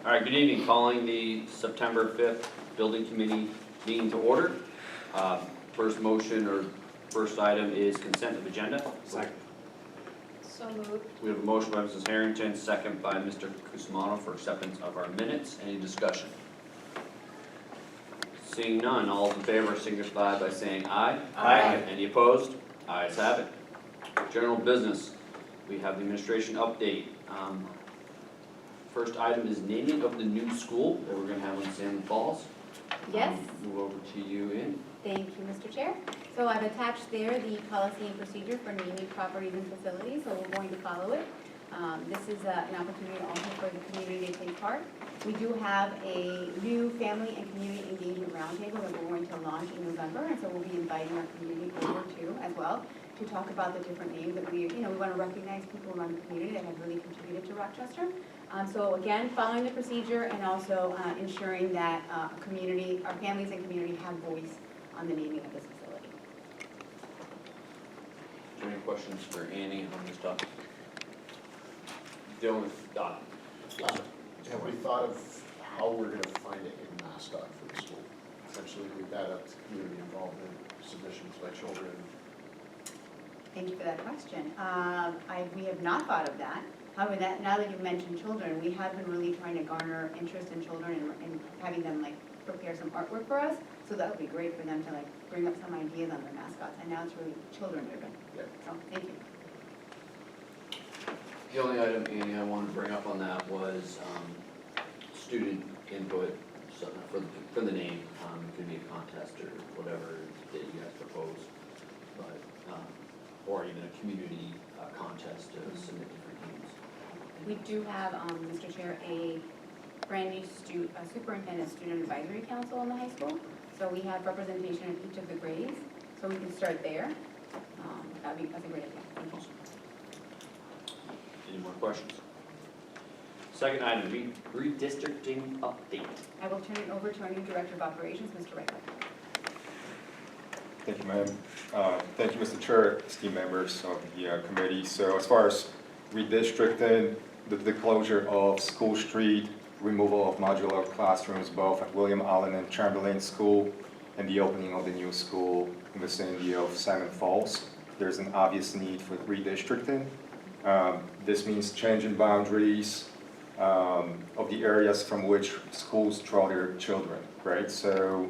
All right, good evening. Calling the September 5th Building Committee meeting to order. First motion or first item is consent of agenda. Second. So moved. We have a motion by Mrs. Harrington, second by Mr. Cusumano for acceptance of our minutes. Any discussion? Seeing none, all in favor signify by saying aye. Aye. Any opposed? Ayes have it. General business, we have the administration update. First item is naming of the new school that we're gonna have in Salmon Falls. Yes. Move over to you, Ann. Thank you, Mr. Chair. So I've attached there the policy and procedure for naming properties and facilities, so we're going to follow it. This is an opportunity also for the community to take part. We do have a new family and community engagement roundtable that we're going to launch in November, and so we'll be inviting our community over too as well to talk about the different names that we want to recognize people around the community that have really contributed to Rochester. So again, following the procedure and also ensuring that our families and community have voice on the naming of this facility. Do you have any questions for Annie on this topic? The only, Have we thought of how we're gonna find a mascot for the school? Essentially, leave that up to community involvement, submissions by children. Thank you for that question. We have not thought of that. However, now that you've mentioned children, we have been really trying to garner interest in children and having them prepare some artwork for us. So that would be great for them to bring up some ideas on their mascots. And now it's really children driven. Yeah. So thank you. the only item, Annie, I wanted to bring up on that was student input for the name. It could be a contest or whatever that you guys propose, but or even a community contest to submit different names. We do have, Mr. Chair, a brand new superintendent student advisory council in the high school. So we have representation of each of the grades. So we can start there. That's a great idea. Thank you. Any more questions? Second item, redistricting update. I will turn it over to our new Director of Operations, Mr. Reichert. Thank you, ma'am. Thank you, Mr. Chair, esteemed members of the committee. So as far as redistricting, the closure of School Street, removal of modular classrooms both at William Allen and Chamberlain School, and the opening of the new school in the vicinity of Salmon Falls, there's an obvious need for redistricting. This means changing boundaries of the areas from which schools draw their children, right? So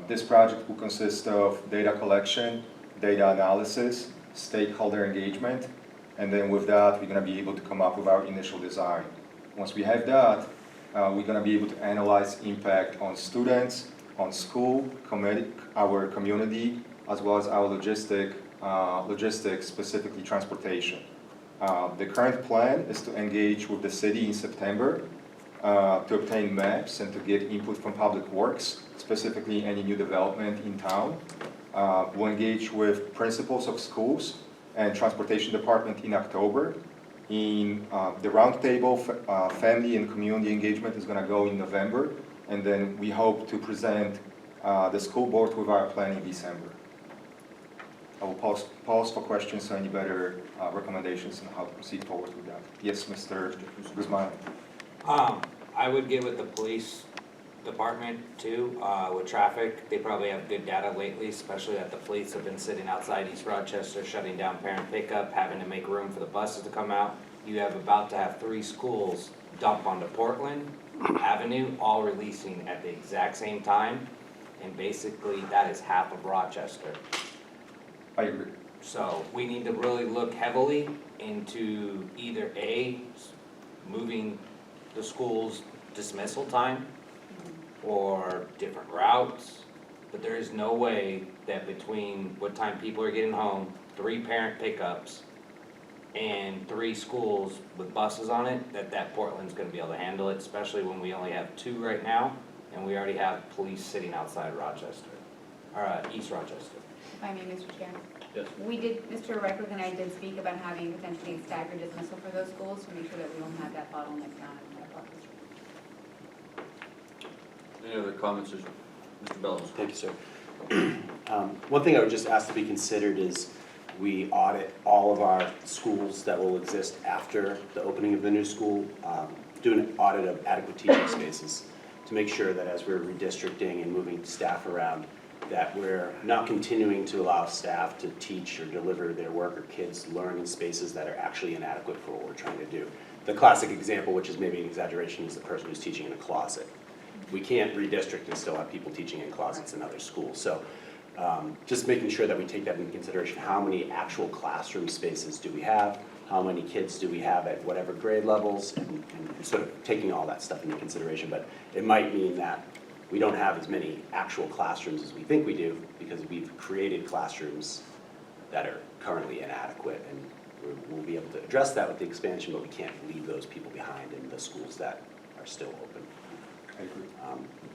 this project will consist of data collection, data analysis, stakeholder engagement, and then with that, we're going to be able to come up with our initial design. Once we have that, we're going to be able to analyze impact on students, on school, our community, as well as our logistics, specifically transportation. The current plan is to engage with the city in September to obtain maps and to get input from Public Works, specifically any new development in town. We'll engage with principals of schools and transportation department in October. In the roundtable, family and community engagement is going to go in November, and then we hope to present the school board with our plan in December. I will pause for questions or any better recommendations on how to proceed forward with that. Yes, Mr. Guzman. I would get with the police department too, with traffic. They probably have good data lately, especially that the police have been sitting outside East Rochester, shutting down parent pickup, having to make room for the buses to come out. You have about to have 3 schools dump onto Portland Avenue, all releasing at the exact same time. And basically that is half of Rochester. I agree. So we need to really look heavily into either A, moving the school's dismissal time, or different routes. But there is no way that between what time people are getting home, 3 parent pickups, and 3 schools with buses on it, that Portland's gonna be able to handle it, especially when we only have 2 right now, and we already have police sitting outside Rochester, or East Rochester. If I may, Mr. Chair. Yes. Mr. Reichert and I did speak about having potentially a staggered dismissal for those schools to make sure that we don't have that bottleneck down in Park Street. Any other comments, Mr. Bellows? Thank you, sir. One thing I would just ask to be considered is we audit all of our schools that will exist after the opening of the new school. do an audit of adequate teaching spaces to make sure that as we're redistricting and moving staff around, that we're not continuing to allow staff to teach or deliver their work or kids learn in spaces that are actually inadequate for what we're trying to do. The classic example, which is maybe an exaggeration, is the person who's teaching in a closet. We can't redistrict and still have people teaching in closets in other schools. So just making sure that we take that into consideration. How many actual classroom spaces do we have? How many kids do we have at whatever grade levels? And sort of taking all that stuff into consideration. But it might mean that we don't have as many actual classrooms as we think we do because we've created classrooms that are currently inadequate. And we'll be able to address that with the expansion, but we can't leave those people behind in the schools that are still open. I agree.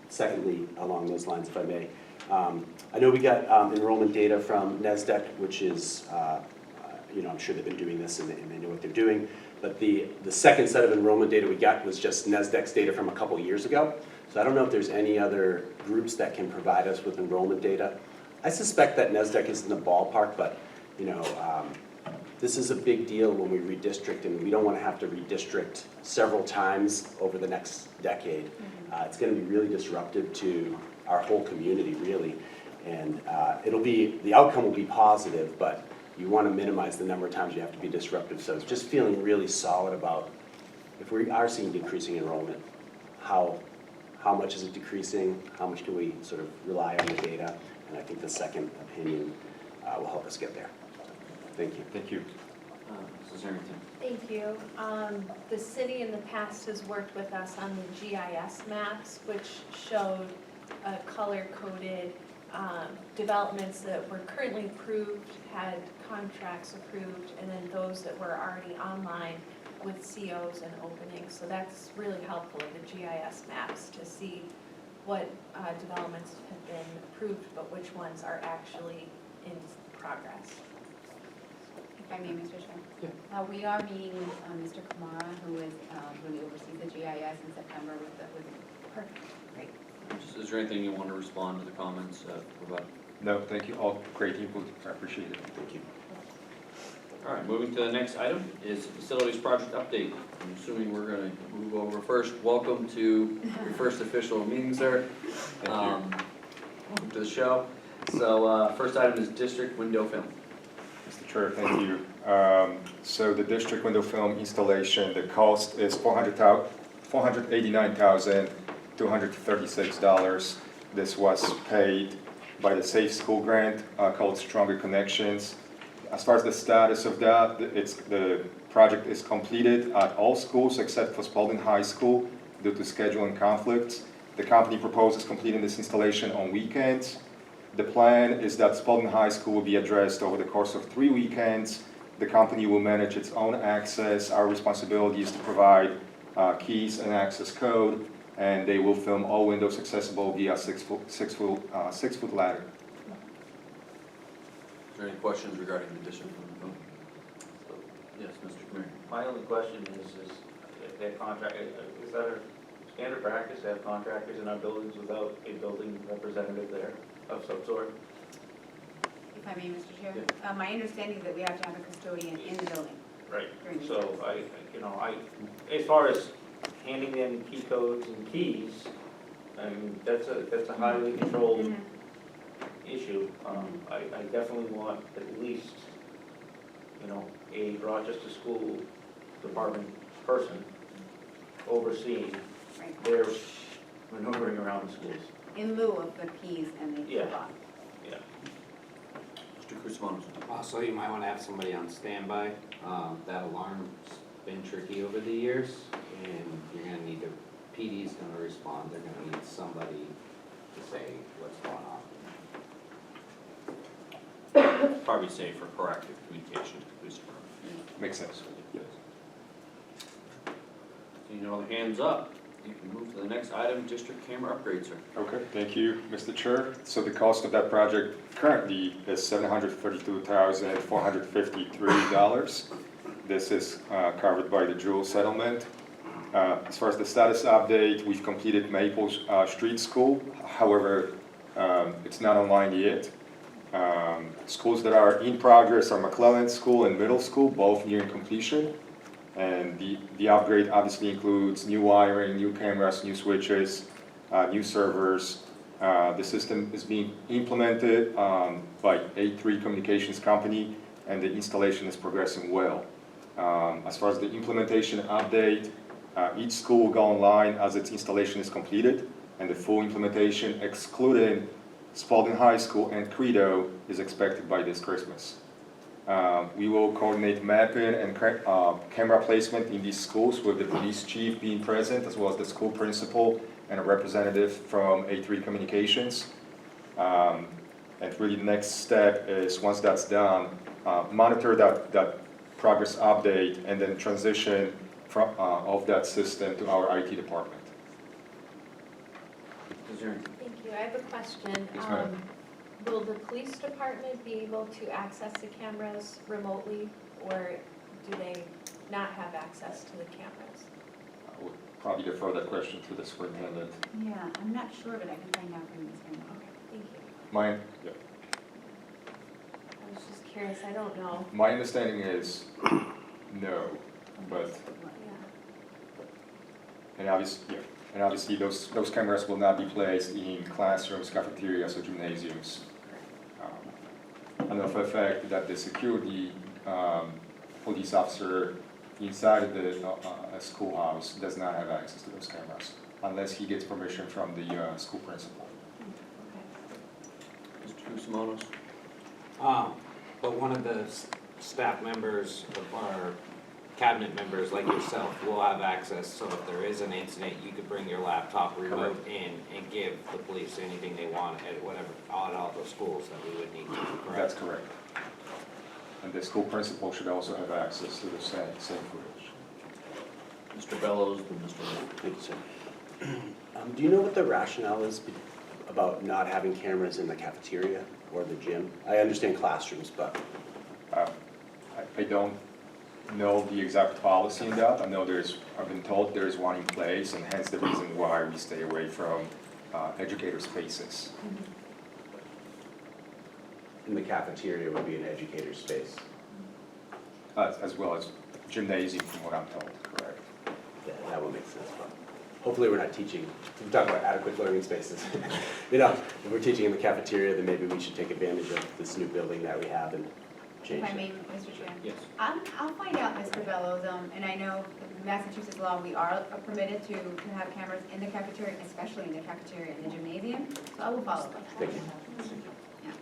Secondly, along those lines, if I may, I know we got enrollment data from NESDEC, which is, I'm sure they've been doing this and they know what they're doing. But the second set of enrollment data we got was just NESDEC's data from a couple years ago. So I don't know if there's any other groups that can provide us with enrollment data. I suspect that NESDEC is in the ballpark, but this is a big deal when we redistrict, and we don't want to have to redistrict several times over the next decade. It's going to be really disruptive to our whole community, really. And the outcome will be positive, but you want to minimize the number of times you have to be disruptive. So it's just feeling really solid about if we are seeing decreasing enrollment, how much is it decreasing? How much can we sort of rely on the data? And I think the second opinion will help us get there. Thank you. Thank you. Mrs. Harrington. Thank you. The city in the past has worked with us on the GIS maps, which showed color-coded developments that were currently approved, had contracts approved, and then those that were already online with COs and openings. So that's really helpful in the GIS maps to see what developments have been approved, but which ones are actually in progress. If I may, Mr. Chair. We are meeting with Mr. Kamara, who is really oversees the GIS in September with perfect. Great. Is there anything you want to respond to the comments about? No, thank you. All great input. I appreciate it. Thank you. All right, moving to the next item is facilities project update. I'm assuming we're going to move over first. Welcome to your first official meeting, sir. Welcome to the show. So first item is district window film. Mr. Chair, thank you. So the district window film installation, the cost is $489,236. This was paid by the Safe School Grant called Stronger Connections. As far as the status of that, the project is completed at all schools except for Spalding High School due to scheduling conflicts. The company proposes completing this installation on weekends. The plan is that Spalding High School will be addressed over the course of 3 weekends. The company will manage its own access. Our responsibility is to provide keys and access code, and they will film all windows accessible via six foot ladder. Is there any questions regarding the district window film? So, yes, Mr. Kamara. My only question is if they have is that a standard practice to have contractors in our buildings without a building representative there of some sort? If I may, Mr. Chair. My understanding is that we have to have a custodian in the building. Right. During these So times. as far as handing in key codes and keys, I mean, that's a highly controlled issue. I definitely want at least, a Rochester School Department person overseeing Right. their maneuvering around the schools. In lieu of the keys and the Yeah. lock. Mr. Crucimonos. Also, you might want to have somebody on standby. That alarm's been tricky over the years, and you're going to need PD's going to respond. They're going to need somebody to say what's going on. Probably safe for proactive communication to the police department. Makes sense. Seeing no other hands up, you can move to the next item, district camera upgrades, sir. Okay, thank you, Mr. Chair. So the cost of that project currently is $732,453. This is covered by the Jewel settlement. As far as the status update, we've completed Maple Street School. However, it's not online yet. Schools that are in progress are McClellan School and Middle School, both nearing completion. And the upgrade obviously includes new wiring, new cameras, new switches, new servers. The system is being implemented by A3 Communications Company, and the installation is progressing well. As far as the implementation update, each school will go online as its installation is completed, and the full implementation, excluding Spalding High School and Credo, is expected by this Christmas. We will coordinate mapping and camera placement in these schools with the police chief being present, as well as the school principal and a representative from A3 Communications. And really the next step is, once that's done, monitor that progress update and then transition of that system to our IT department. Is there, Thank you, I have a question. Yes, ma'am. Will the police department be able to access the cameras remotely, or do they not have access to the cameras? I would probably defer that question to the superintendent. Yeah, I'm not sure, but I can find out from Ms. Green. Thank you. Yeah. I was just curious, I don't know. My understanding is no, but, Yeah. and obviously those cameras will not be placed in classrooms, cafeterias, or gymnasiums. I know for a fact that the security police officer inside of the schoolhouse does not have access to those cameras unless he gets permission from the school principal. Mr. Kusumonos? But one of the staff members of our cabinet members, like yourself, will have access, so if there is an incident, you could bring your laptop remote in and give the police anything they want at whatever, at all those schools that we would need to, That's correct? correct. And the school principal should also have access to the same footage. Mr. Bellows, then Mr. Moore. Thank you, sir. Do you know what the rationale is about not having cameras in the cafeteria or the gym? I understand classrooms, but I don't know the exact policy in that. I've been told there's one in place, and hence the reason why we stay away from educator spaces. in the cafeteria would be an educator space. As well as gymnasium, from what I'm told, correct? Yeah, that would make sense, but hopefully we're not teaching, we talk about adequate learning spaces. You know, if we're teaching in the cafeteria, then maybe we should take advantage of this new building that we have and change If I may, it. Mr. Chair. Yes. I'll find out, Mr. Bellows, and I know Massachusetts law, we are permitted to have cameras in the cafeteria, especially in the cafeteria and the gymnasium, so I will follow up. Thank you. Yeah.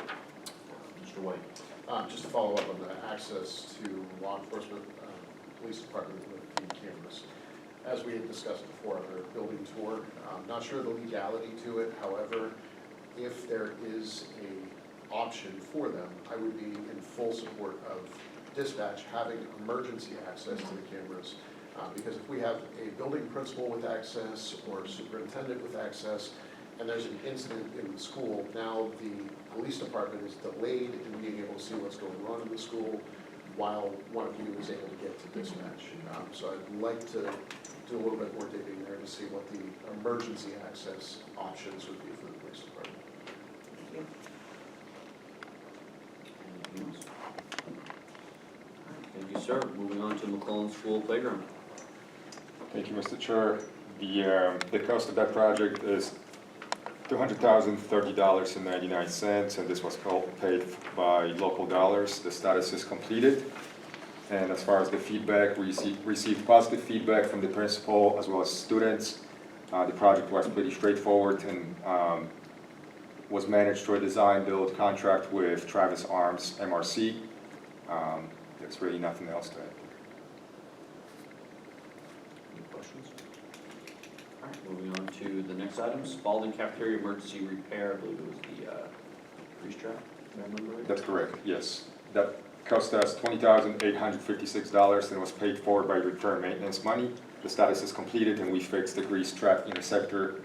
Mr. White, just to follow up on the access to law enforcement, police department with the cameras. As we had discussed before on our building tour, I'm not sure the legality to it, however, if there is a option for them, I would be in full support of dispatch having emergency access to the cameras. Because if we have a building principal with access or superintendent with access, and there's an incident in the school, now the police department is delayed in being able to see what's going on in the school while one of you is able to get to dispatch. So I'd like to do a little bit more digging there to see what the emergency access options would be for the police department. Anything else? Thank you, sir. Moving on to McClellan School Playground. Thank you, Mr. Chair. The cost of that project is $200,030.99, and this was paid by local dollars. The status is completed. And as far as the feedback, we received positive feedback from the principal as well as students. The project was pretty straightforward and was managed through a design-build contract with Travis Arms MRC. There's really nothing else to it. Any questions? All right, moving on to the next item, Spalding Cafeteria Emergency Repair. I believe it was the grease trap, if I remember right. That's correct, yes. That cost us $20,856 and was paid for by repair and maintenance money. The status is completed and we fixed the grease trap intersector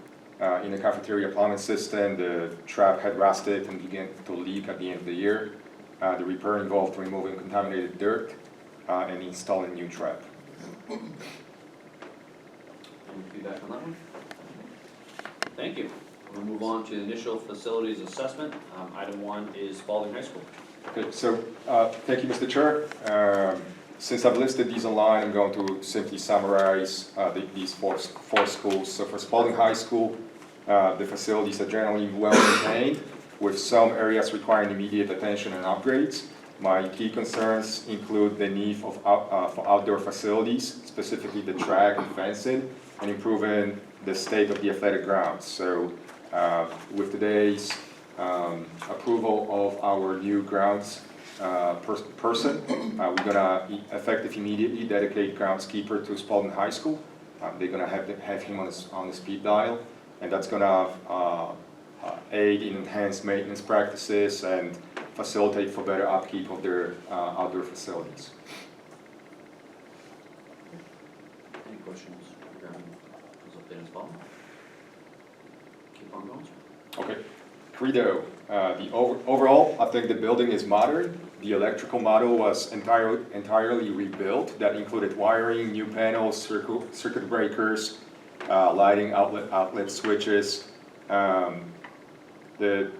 in the cafeteria plumbing system. The trap had rusted and began to leak at the end of the year. The repair involved removing contaminated dirt and installing a new trap. Any feedback on that one? Thank you. We'll move on to the initial facilities assessment. Item 1 is Spalding High School. Okay, so thank you, Mr. Chair. Since I've listed these online, I'm going to simply summarize these four schools. So for Spalding High School, the facilities are generally well maintained, with some areas requiring immediate attention and upgrades. My key concerns include the need for outdoor facilities, specifically the track and fencing, and improving the state of the athletic grounds. So with today's approval of our new grounds person, we're gonna effective immediately dedicate groundskeeper to Spalding High School. They're gonna have him on the speed dial, and that's gonna aid in enhanced maintenance practices and facilitate for better upkeep of their outdoor facilities. Any questions regarding those updates as well? Keep on going, sir. Okay. Credo, overall, I think the building is modern. The electrical model was entirely rebuilt. That included wiring, new panels, circuit breakers, lighting outlet switches. The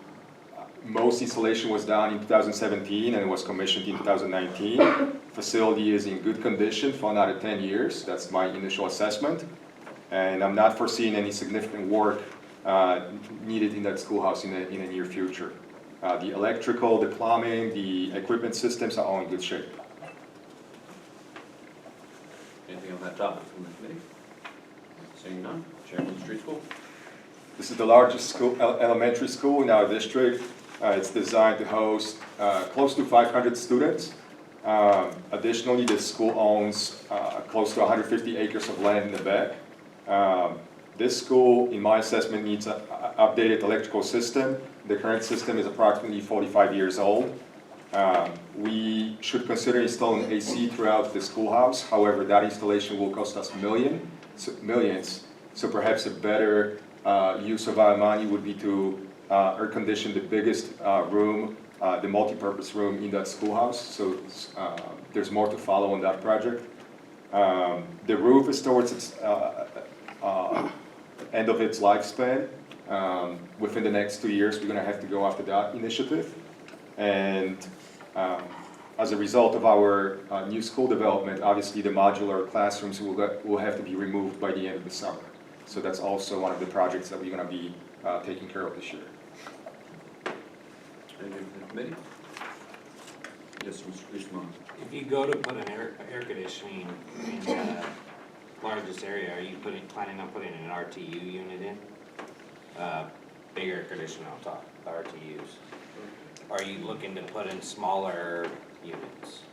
most installation was done in 2017 and it was commissioned in 2019. Facility is in good condition for another 10 years. That's my initial assessment. And I'm not foreseeing any significant work needed in that schoolhouse in the near future. The electrical, the plumbing, the equipment systems are all in good shape. Anything on that topic from the committee? Seeing none, Chairman of the Street School. This is the largest school, elementary school in our district. It's designed to host close to 500 students. Additionally, this school owns close to 150 acres of land in the back. This school, in my assessment, needs an updated electrical system. The current system is approximately 45 years old. We should consider installing AC throughout the schoolhouse. However, that installation will cost us millions. So perhaps a better use of our money would be to air condition the biggest room, the multi-purpose room in that schoolhouse. So there's more to follow on that project. The roof is towards its end of its lifespan. Within the next 2 years, we're going to have to go after that initiative. And as a result of our new school development, obviously the modular classrooms will have to be removed by the end of the summer. So that's also one of the projects that we're going to be taking care of this year. Anything from the committee? Yes, Mr. Guzman. If you go to put an air conditioning in the largest area, are you planning on putting an RTU unit in? Big air conditioner on top, the RTUs. Are you looking to put in smaller units?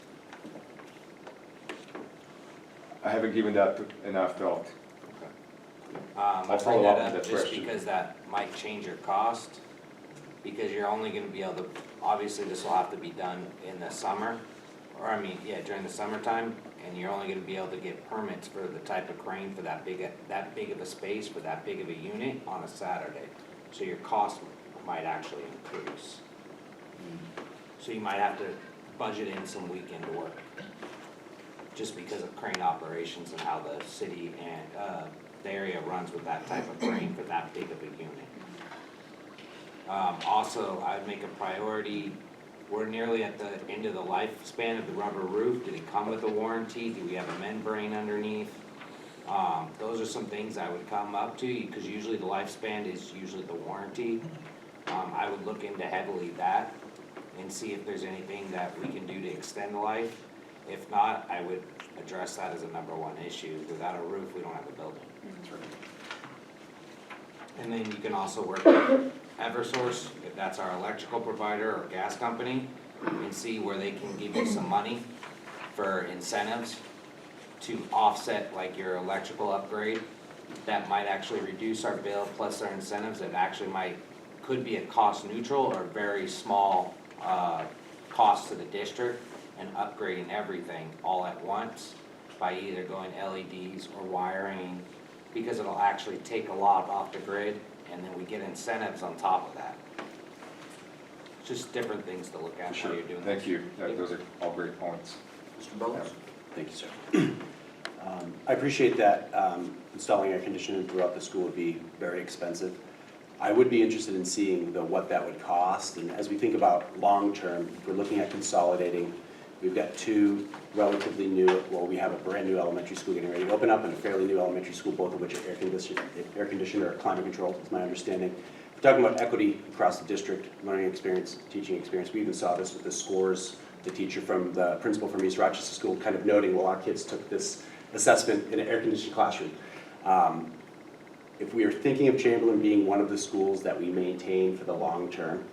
I haven't given that enough thought. I bring follow that up up with that just question. because that might change your cost, because you're only gonna be able to, obviously this will have to be done in the summer, during the summertime, and you're only gonna be able to get permits for the type of crane for that big of a space, for that big of a unit on a Saturday. So your cost might actually increase. So you might have to budget in some weekend work, just because of crane operations and how the city and the area runs with that type of crane for that big of a unit. Also, I'd make a priority, we're nearly at the end of the lifespan of the rubber roof. Did it come with a warranty? Do we have a membrane underneath? Those are some things I would come up to, because usually the lifespan is usually the warranty. I would look into heavily that and see if there's anything that we can do to extend the life. If not, I would address that as a #1 issue. Without a roof, we don't have a building. And then you can also work with Eversource, if that's our electrical provider or gas company, and see where they can give you some money for incentives to offset like your electrical upgrade. That might actually reduce our bill, plus their incentives that actually could be a cost neutral or very small cost to the district, and upgrading everything all at once by either going LEDs or wiring, because it'll actually take a lot off the grid, and then we get incentives on top of that. Just different things to look at while you're doing this. Thank you. Those are all great points. Mr. Bellows? Thank you, sir. I appreciate that installing air conditioning throughout the school would be very expensive. I would be interested in seeing what that would cost, and as we think about long-term, if we're looking at consolidating We've got two relatively new, well, we have a brand new elementary school getting ready to open up and a fairly new elementary school, both of which are air conditioned or climate controlled, is my understanding. We're talking about equity across the district, learning experience, teaching experience. We even saw this with the scores, the teacher from the principal from East Rochester School kind of noting, well, our kids took this assessment in an air conditioned classroom. If we are thinking of Chamberlain being one of the schools that we maintain for the long term,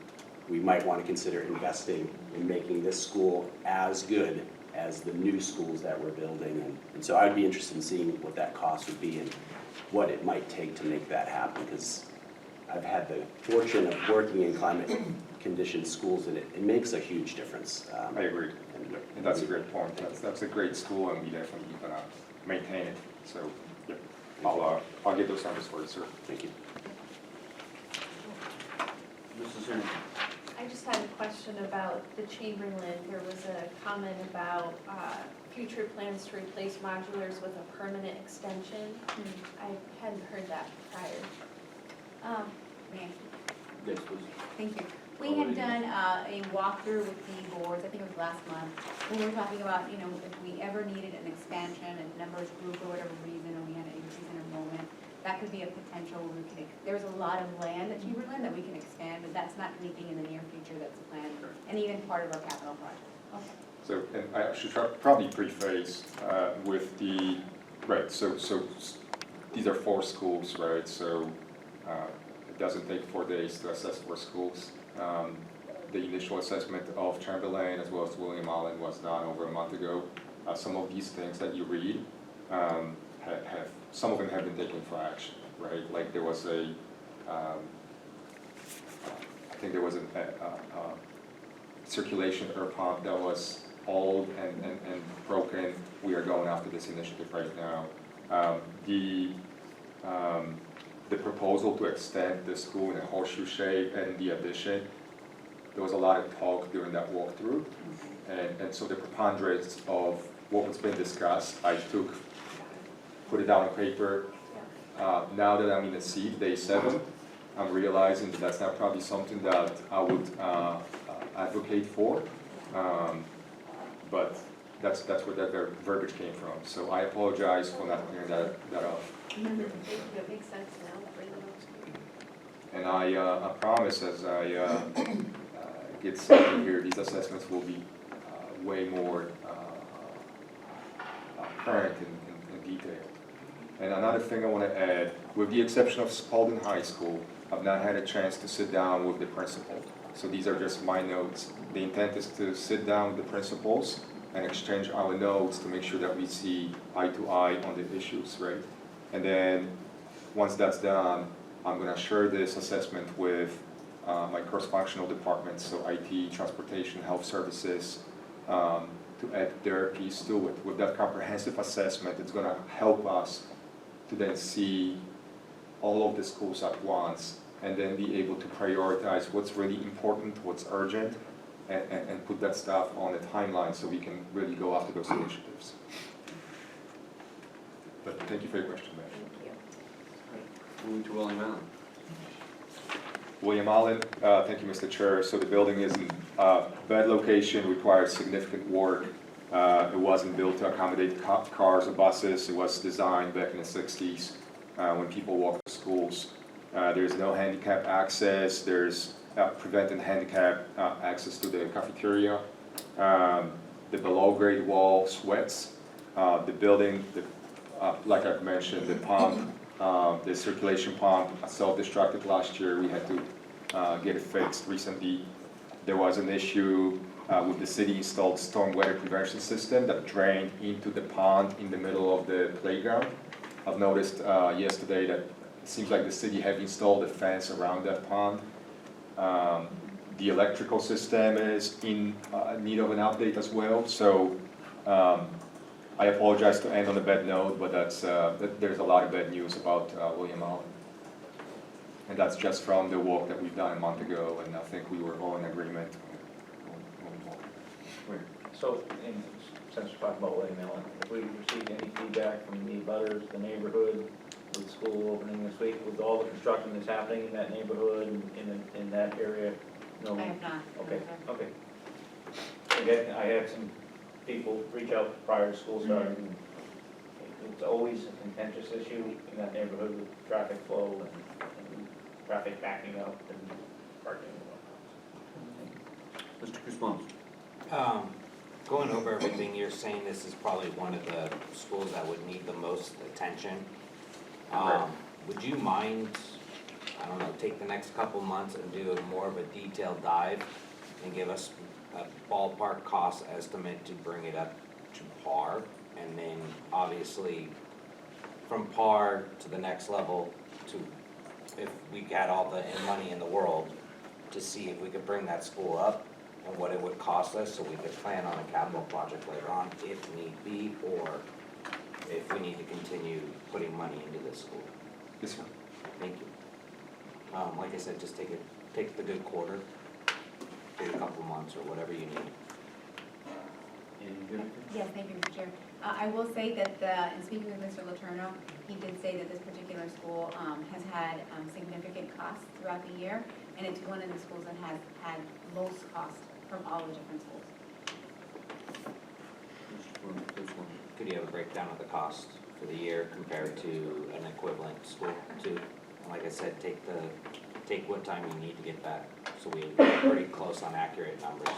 we might want to consider investing in making this school as good as the new schools that we're building. And so I'd be interested in seeing what that cost would be and what it might take to make that happen, because I've had the fortune of working in climate conditioned schools, and it makes a huge difference. I agree, and that's a great point. That's a great school, and we definitely gonna maintain it. So, yeah, I'll get those numbers for you, sir. Thank you. Mrs. Herring? I just had a question about the Chamberlain. There was a comment about future plans to replace modulars with a permanent extension. I hadn't heard that prior. May I? Yes, please. Thank you. We had done a walkthrough with the boards, I think it was last month. We were talking about, you know, if we ever needed an expansion and numbers grew for whatever reason, or we had an increase in enrollment, that could be a potential where we could, there's a lot of land at Chamberlain that we can expand, but that's not anything in the near future that's planned, and even part of our capital project. Okay. So, and I should probably preface with the, right, so these are 4 schools, right? So it doesn't take 4 days to assess 4 schools. The initial assessment of Chamberlain as well as William Allen was done over a month ago. Some of these things that you read have some of them have been taken for action, right? Like there was a, I think there was a circulation air pump that was old and broken. We are going after this initiative right now. The proposal to extend the school in a horseshoe shape and the addition, there was a lot of talk during that walkthrough. And so the preponderance of what was being discussed, I put it down on paper. Now that I'm in the seat, day 7, I'm realizing that that's not probably something that I would advocate for. But that's where that verbiage came from. So I apologize for not clearing that up. It makes sense now. And I promise as I get started here, these assessments will be way more current and detailed. And another thing I want to add, with the exception of Spalding High School, I've not had a chance to sit down with the principal. So these are just my notes. The intent is to sit down with the principals and exchange our notes to make sure that we see eye to eye on the issues, right? And then once that's done, I'm going to share this assessment with my cross-functional departments, so IT, transportation, health services, to add their piece to it. With that comprehensive assessment, it's going to help us to then see all of the schools at once and then be able to prioritize what's really important, what's urgent, and put that stuff on a timeline so we can really go after those initiatives. But thank you for your question, Matt. Moving to William Allen. William Allen, thank you, Mr. Chair. So the building is in bad location, requires significant work. It wasn't built to accommodate cars or buses. It was designed back in the 60s when people walked to schools. There's no handicap access. There's prevented handicap access to the cafeteria. The below-grade wall sweats. The building, like I've mentioned, the pump, the circulation pump self-destructed last year. We had to get it fixed recently. There was an issue with the city installed storm weather prevention system that drained into the pond in the middle of the playground. I've noticed yesterday that it seems like the city have installed a fence around that pond. The electrical system is in need of an update as well. So I apologize to end on a bad note, but there's a lot of bad news about William Allen. And that's just from the work that we've done a month ago, and I think we were all in agreement. So, since we're talking about William Allen, if we received any feedback from the butters, the neighborhood, with school opening this week, with all the construction that's happening in that neighborhood and in that area? No. I have not. Okay, okay. Again, I had some people reach out prior to school starting. It's always a contentious issue in that neighborhood with traffic flow and traffic backing up and parking and whatnot. Mr. Guzman? Going over everything, you're saying this is probably one of the schools that would need the most attention. Would you mind, I don't know, take the next couple months and do more of a detailed dive and give us a ballpark cost estimate to bring it up to par? And then obviously from par to the next level to, if we got all the money in the world, to see if we could bring that school up and what it would cost us, so we could plan on a capital project later on if need be, or if we need to continue putting money into this school. Yes, sir. Thank you. Like I said, just take the good quarter, take a couple months or whatever you need. Any good? Yes, thank you, Mr. Chair. I will say that, in speaking with Mr. Letourneau, he did say that this particular school has had significant costs throughout the year, and it's one of the schools that has had most cost from all the different schools. Mr. Guzman? Could you have a breakdown of the cost for the year compared to an equivalent school too? And like I said, take what time you need to get back, so we're pretty close on accurate numbers.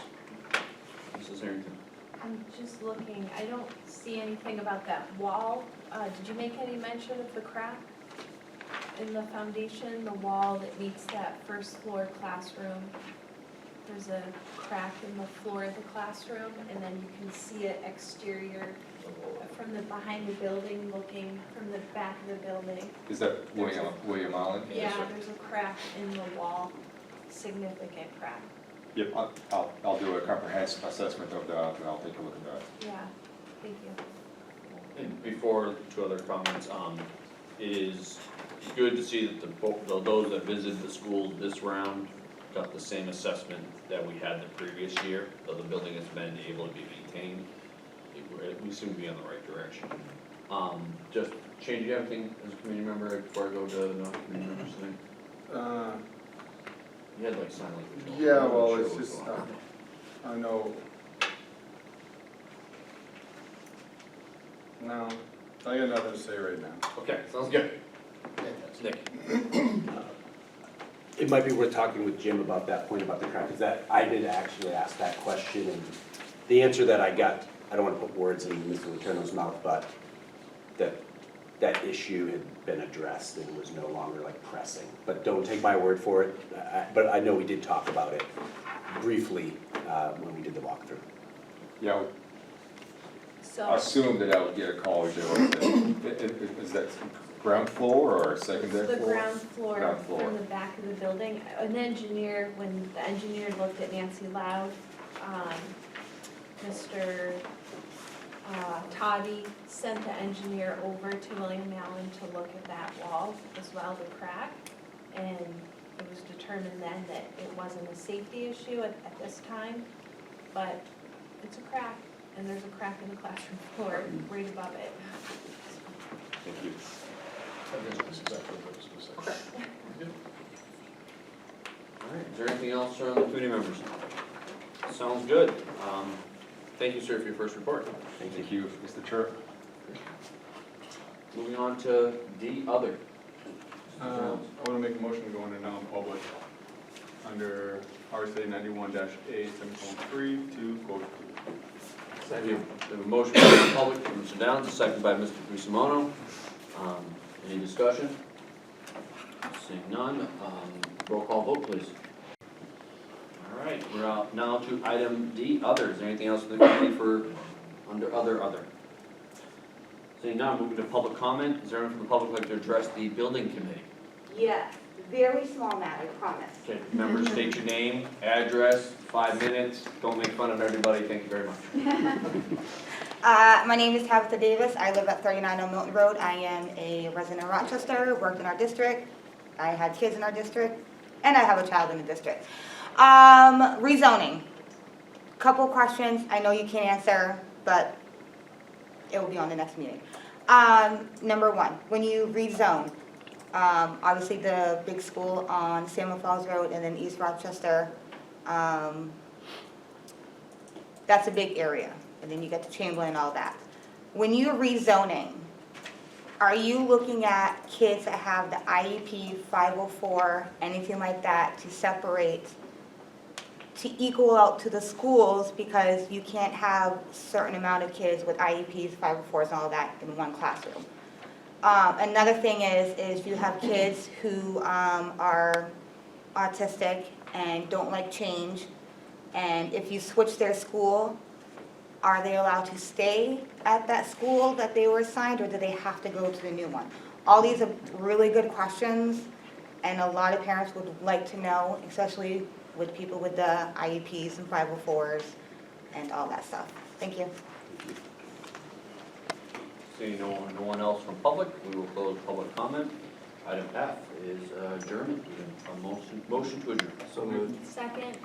Mrs. Harrington? I'm just looking, I don't see anything about that wall. Did you make any mention of the crack in the foundation, the wall that meets that first floor classroom? There's a crack in the floor of the classroom, and then you can see it exterior from the behind the building, looking from the back of the building. Is that William Allen? Yeah, there's a crack in the wall, significant crack. Yep, I'll do a comprehensive assessment of that, and I'll take a look at that. Yeah, thank you. And before, two other comments, it is good to see that those that visited the schools this round got the same assessment that we had the previous year, though the building has been able to be maintained. We seem to be on the right direction. Just change everything as a community member before I go to the non-community members tonight? You had like sign language. Yeah, well, Sure it's what's just, going on. I know. No, I got nothing to say right now. Okay, sounds good. Nick? It might be worth talking with Jim about that point about the crack, because that, I did actually ask that question, and the answer that I got, I don't want to put words in Mr. Letourneau's mouth, but that issue had been addressed and was no longer like pressing. But don't take my word for it, but I know we did talk about it briefly when we did the walkthrough. Yeah, I So, assume that I would get a call or two. Is that ground floor or secondary the floor? ground floor Ground floor. from the back of the building, an engineer, when the engineer looked at Nancy Loud, Mr. Toddy sent the engineer over to William Allen to look at that wall as well, the crack. And it was determined then that it wasn't a safety issue at this time, but it's a crack, and there's a crack in the classroom floor right above it. Thank you. I guess that's exactly what I was gonna say. All right, is there anything else from the committee members? Sounds good. Thank you, sir, for your first report. Thank you, Mr. Chair. Moving on to D, other. I want to make a motion to go into non-public under RSA 91-A 7.3 to quote. Thank you. We have a motion by the public from Mr. Downs, a second by Mr. Cusimano. Any discussion? Seeing none, roll call vote, please. All right, we're out now to item D, others. Anything else in the committee for under other? Seeing none, moving to public comment. Is there anyone from the public like to address the building committee? Yes, very small matter, promise. Okay, members, state your name, address, 5 minutes. Don't make fun of everybody. Thank you very much. My name is Tabitha Davis. I live at 39 Milton Road. I am a resident of Rochester, worked in our district. I had kids in our district, and I have a child in the district. Rezoning. Couple questions. I know you can't answer, but it will be on the next meeting. Number one, when you rezone, obviously the big school on Salmon Falls Road and then East Rochester, that's a big area. and then you get to Chamberlain and all that. When you're rezoning, are you looking at kids that have the IEP 504, anything like that, to separate, to equal out to the schools, because you can't have a certain amount of kids with IEPs, 504s and all that in one classroom? Another thing is you have kids who are autistic and don't like change, and if you switch their school, are they allowed to stay at that school that they were assigned, or do they have to go to the new one? All these are really good questions, and a lot of parents would like to know, especially with people with the IEPs and 504s and all that stuff. Thank you. Seeing no one else from public, we will close public comment. Item F is adjournment. A motion to adjourn. So moved. Second.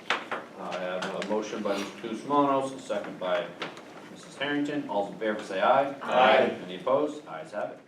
I have a motion by Mr. Kusmanos, a second by Mrs. Harrington. All in favor say aye. Aye. Any opposed? Ayes have it.